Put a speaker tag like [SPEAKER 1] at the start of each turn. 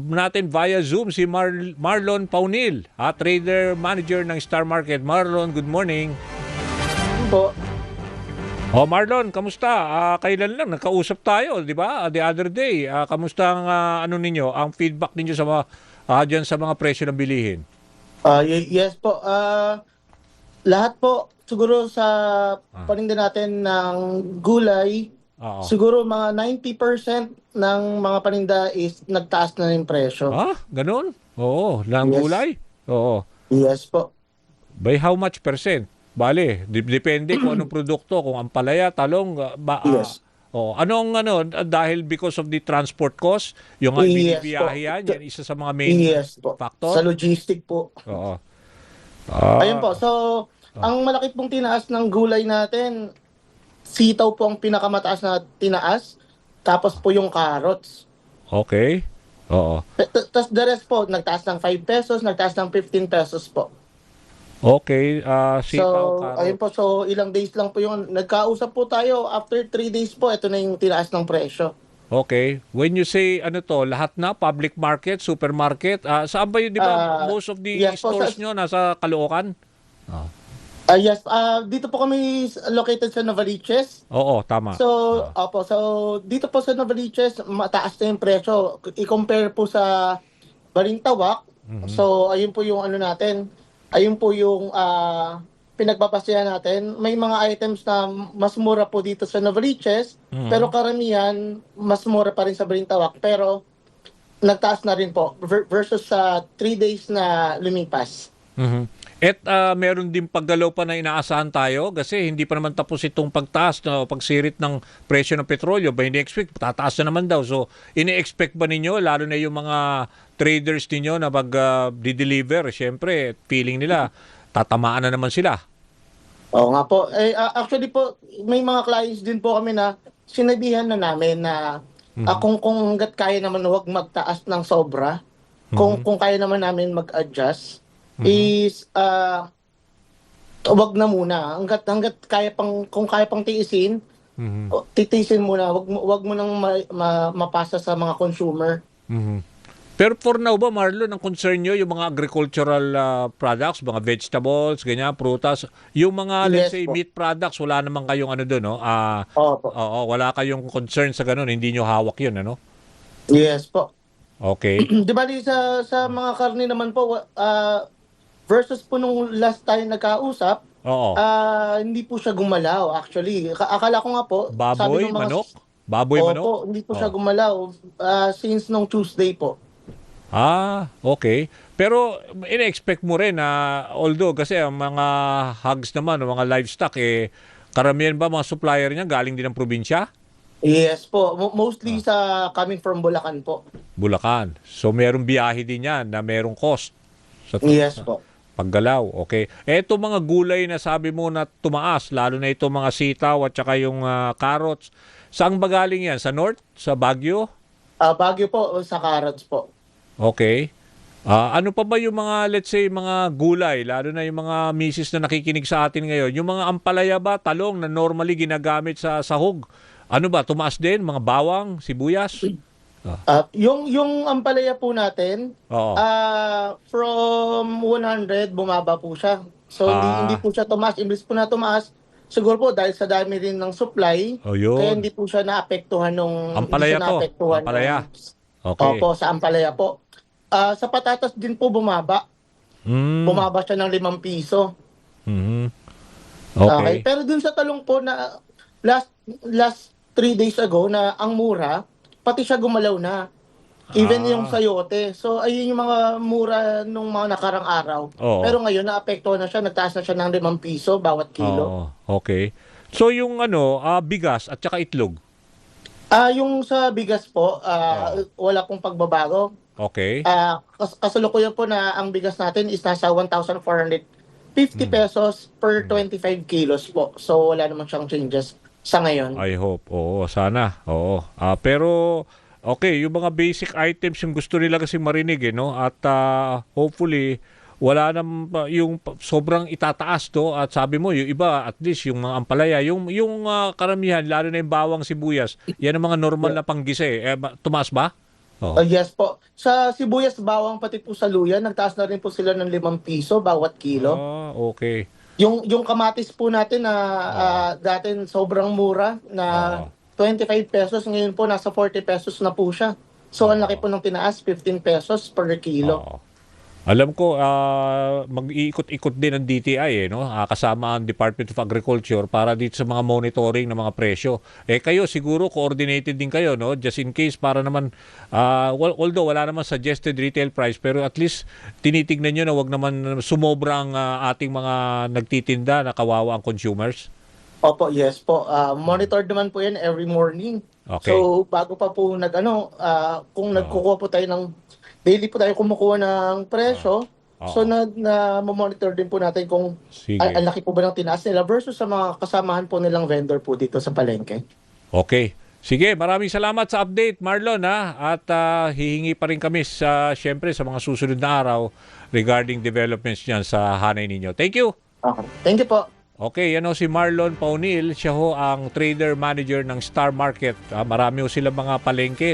[SPEAKER 1] natin via Zoom si Marlon Paunil, trader manager ng Star Market. Marlon, good morning.
[SPEAKER 2] Po.
[SPEAKER 1] Marlon, kamusta? Kailan lang nakausap tayo, di ba? The other day, kamusta ang ano ninyo, ang feedback ninyo sa mga diyan sa mga presyo ng bilihin?
[SPEAKER 2] Yes po. Lahat po siguro sa
[SPEAKER 1] Ah,
[SPEAKER 2] paninda natin ng gulay,
[SPEAKER 1] Oo.
[SPEAKER 2] siguro mga 90% ng mga paninda is nagtaas na yung presyo.
[SPEAKER 1] Ganun? Oo, ng
[SPEAKER 2] Yes.
[SPEAKER 1] gulay? Oo.
[SPEAKER 2] Yes po.
[SPEAKER 1] By how much percent? Bale, depende kung anong produkto, kung ampalaya, talong,
[SPEAKER 2] Yes.
[SPEAKER 1] anong ano, dahil because of the transport cost, yung
[SPEAKER 2] Yes po.
[SPEAKER 1] binibiyahe yan isa sa mga main
[SPEAKER 2] Yes po. Sa
[SPEAKER 1] factor?
[SPEAKER 2] logistic po.
[SPEAKER 1] Oo.
[SPEAKER 2] Ayun po.
[SPEAKER 1] Ah,
[SPEAKER 2] So,
[SPEAKER 1] ah,
[SPEAKER 2] ang malaki pong tinaas ng gulay natin, sitaw po ang pinakamataas na tinaas, tapos po yung carrots.
[SPEAKER 1] okay. Oo.
[SPEAKER 2] Tapos the rest po, nagtaas ng 5 pesos, nagtaas ng 15 pesos po.
[SPEAKER 1] Okay,
[SPEAKER 2] So,
[SPEAKER 1] sitaw,
[SPEAKER 2] ayun po.
[SPEAKER 1] carrots.
[SPEAKER 2] So, ilang days lang po yun. Nagkausap po tayo. After 3 days po, ito na yung tinaas ng presyo.
[SPEAKER 1] Okay. When you say ano to, lahat na public market, supermarket, saan ba yun, 'di ba? Most of the
[SPEAKER 2] Yes po.
[SPEAKER 1] stores nyo nasa Caloocan? Ah.
[SPEAKER 2] Yes, dito po kami located sa Novaliches.
[SPEAKER 1] Oo, tama.
[SPEAKER 2] So,
[SPEAKER 1] Ah.
[SPEAKER 2] opo. So, dito po sa Novaliches, mataas na yung presyo. I-compare po sa Balintawak.
[SPEAKER 1] Mhm.
[SPEAKER 2] So, ayun po yung ano natin. Ayun po yung pinagbabasehan natin. May mga items na mas mura po dito sa Novaliches, pero
[SPEAKER 1] Mhm.
[SPEAKER 2] karamihan mas mura pa rin sa Balintawak. Pero nagtaas na rin po versus sa 3 days na lumipas.
[SPEAKER 1] Mhm. Meron din paggalaw pa na inaasahan tayo kasi hindi pa naman tapos itong pagtaas na pagsirit ng presyo ng petrolyo. Ba ini-expect tataas na naman daw. So, ini-expect ba ninyo lalo na yung mga traders ninyo na mag-deliver, syempre, feeling nila tatamaan na naman sila.
[SPEAKER 2] Oo nga po. Actually po, may mga clients din po kami na sinabihan na namin na
[SPEAKER 1] Mhm.
[SPEAKER 2] kung hangga't kaya naman huwag magtaas ng sobra,
[SPEAKER 1] Mhm.
[SPEAKER 2] kung kaya naman namin mag-adjust,
[SPEAKER 1] Mhm.
[SPEAKER 2] is wag na muna. Hangga't kaya pang, kung kaya pang tiisin,
[SPEAKER 1] Mhm.
[SPEAKER 2] titiisin muna. Wag mo nang mapasa sa mga consumer.
[SPEAKER 1] Mhm. Pero for now ba, Marlon, ang concern nyo, yung mga agricultural products, mga vegetables, ganyan, prutas, yung mga, let's
[SPEAKER 2] Yes
[SPEAKER 1] say,
[SPEAKER 2] po.
[SPEAKER 1] meat products, wala namang kayong ano doon, no?
[SPEAKER 2] Opo.
[SPEAKER 1] Oo, wala kayong concern sa ganun, hindi nyo hawak yun, ano?
[SPEAKER 2] Yes po.
[SPEAKER 1] Okay.
[SPEAKER 2] 'Di ba sa mga karne naman po, versus po nung last time nagkausap,
[SPEAKER 1] Oo.
[SPEAKER 2] hindi po siya gumalaw actually. Akala ko nga po, sabi
[SPEAKER 1] Baboy,
[SPEAKER 2] ng mga
[SPEAKER 1] manok? Baboy, manok?
[SPEAKER 2] opo, hindi po siya
[SPEAKER 1] Oo.
[SPEAKER 2] gumalaw, since nung Tuesday po.
[SPEAKER 1] Okay. Pero ina-expect mo rin na, although kasi ang mga hogs naman, o mga livestock, karamihan ba mga supplier niya galing din ng probinsya?
[SPEAKER 2] Yes po, mostly
[SPEAKER 1] Ah.
[SPEAKER 2] sa coming from Bulacan po.
[SPEAKER 1] Bulacan. So merong biyahe din yan na merong cost sa
[SPEAKER 2] Yes po.
[SPEAKER 1] paggalaw. Okay. Eto mga gulay na sabi mo na tumaas, lalo na ito mga sitaw at saka yung carrots. Saan ba galing yan? Sa North? Sa Baguio?
[SPEAKER 2] Baguio po sa carrots po.
[SPEAKER 1] Okay. Ano pa ba yung mga, let's say, mga gulay, lalo na yung mga misis na nakikinig sa atin ngayon, yung mga ampalaya ba, talong na normally ginagamit sa sahog, ano ba, tumaas din? Mga bawang, sibuyas? Ah,
[SPEAKER 2] Yung ampalaya po natin,
[SPEAKER 1] Oo.
[SPEAKER 2] from 100 bumaba po siya. So hindi
[SPEAKER 1] Ah,
[SPEAKER 2] po siya tumaas, imbes po na tumaas, siguro po dahil sa dami rin ng supply, kaya
[SPEAKER 1] yun.
[SPEAKER 2] hindi po siya naapektuhan hindi siya
[SPEAKER 1] Ampalaya to.
[SPEAKER 2] naapektuhan
[SPEAKER 1] Ampalaya.
[SPEAKER 2] nung
[SPEAKER 1] Okay.
[SPEAKER 2] opo, sa ampalaya po. Sa patatas din po bumaba.
[SPEAKER 1] Hmm.
[SPEAKER 2] Bumaba siya ng 5 piso.
[SPEAKER 1] Mhm.
[SPEAKER 2] Okay,
[SPEAKER 1] Okay.
[SPEAKER 2] pero dun sa talong po na last last 3 days ago na ang mura, pati siya gumalaw na. Even yung
[SPEAKER 1] Ah,
[SPEAKER 2] sayote. So, ayun yung mga mura nung mga nakarang araw.
[SPEAKER 1] oo.
[SPEAKER 2] Pero ngayon, naapektuhan na siya. Nagtaas na siya ng 5 piso bawat kilo.
[SPEAKER 1] Oo. Okay. So yung ano, bigas at saka itlog.
[SPEAKER 2] Yung sa bigas po,
[SPEAKER 1] Oo.
[SPEAKER 2] wala pong pagbabago.
[SPEAKER 1] Okay.
[SPEAKER 2] Kasalukuyan po na ang bigas natin is nasa 1,450
[SPEAKER 1] Mm.
[SPEAKER 2] pesos per
[SPEAKER 1] Mm.
[SPEAKER 2] 25 kilos po. So, wala naman siyang changes sa ngayon.
[SPEAKER 1] I hope. Oo, sana. Oo. Pero okay, yung mga basic items yung gusto nila kasi marinig no? At hopefully wala nang yung sobrang itataas to at sabi mo yung iba at least yung mga ampalaya, yung karamihan lalo na yung bawang sibuyas, yan ang mga normal
[SPEAKER 2] Yeah.
[SPEAKER 1] na panggisa tumaas ba? Oo.
[SPEAKER 2] Yes po. Sa sibuyas, bawang, pati po sa luya, nagtaas na rin po sila ng 5 piso bawat kilo.
[SPEAKER 1] Ah, okay.
[SPEAKER 2] Yung kamatis po natin na
[SPEAKER 1] Oo.
[SPEAKER 2] dati sobrang mura na
[SPEAKER 1] Oo.
[SPEAKER 2] 25 pesos, ngayon po nasa 40 pesos na po siya. So ang laki
[SPEAKER 1] Oo.
[SPEAKER 2] po ng tinaas, 15 pesos per kilo.
[SPEAKER 1] Oo. Alam ko, mag-iikot-ikot din ang DTI, no? Kasama ang Department of Agriculture para dito sa mga monitoring ng mga presyo. Kayo siguro coordinated din kayo, no? Just in case para naman, although wala naman suggested retail price, pero at least tinitignan nyo na wag naman sumobrang ating mga nagtitinda na kawawa ang consumers.
[SPEAKER 2] Opo, yes po. Monitor naman po yan every morning.
[SPEAKER 1] Okay.
[SPEAKER 2] So bago pa po kung nagkukuha po tayo daily po tayo kumukuha ng presyo,
[SPEAKER 1] Oo.
[SPEAKER 2] so monitor din po natin kung
[SPEAKER 1] Sige.
[SPEAKER 2] ang laki po ba ng tinaas nila versus sa mga kasamahan po nilang vendor po dito sa palengke.
[SPEAKER 1] Okay. Sige, maraming salamat sa update, Marlon, ha? At hihingi pa rin kami syempre sa mga susunod na araw regarding developments niyan sa hanay ninyo. Thank you.
[SPEAKER 2] Okay. Thank you po.
[SPEAKER 1] Okay, yan o si Marlon Paunil. Siya ho ang trader manager ng Star Market. Marami ho sila mga palengke.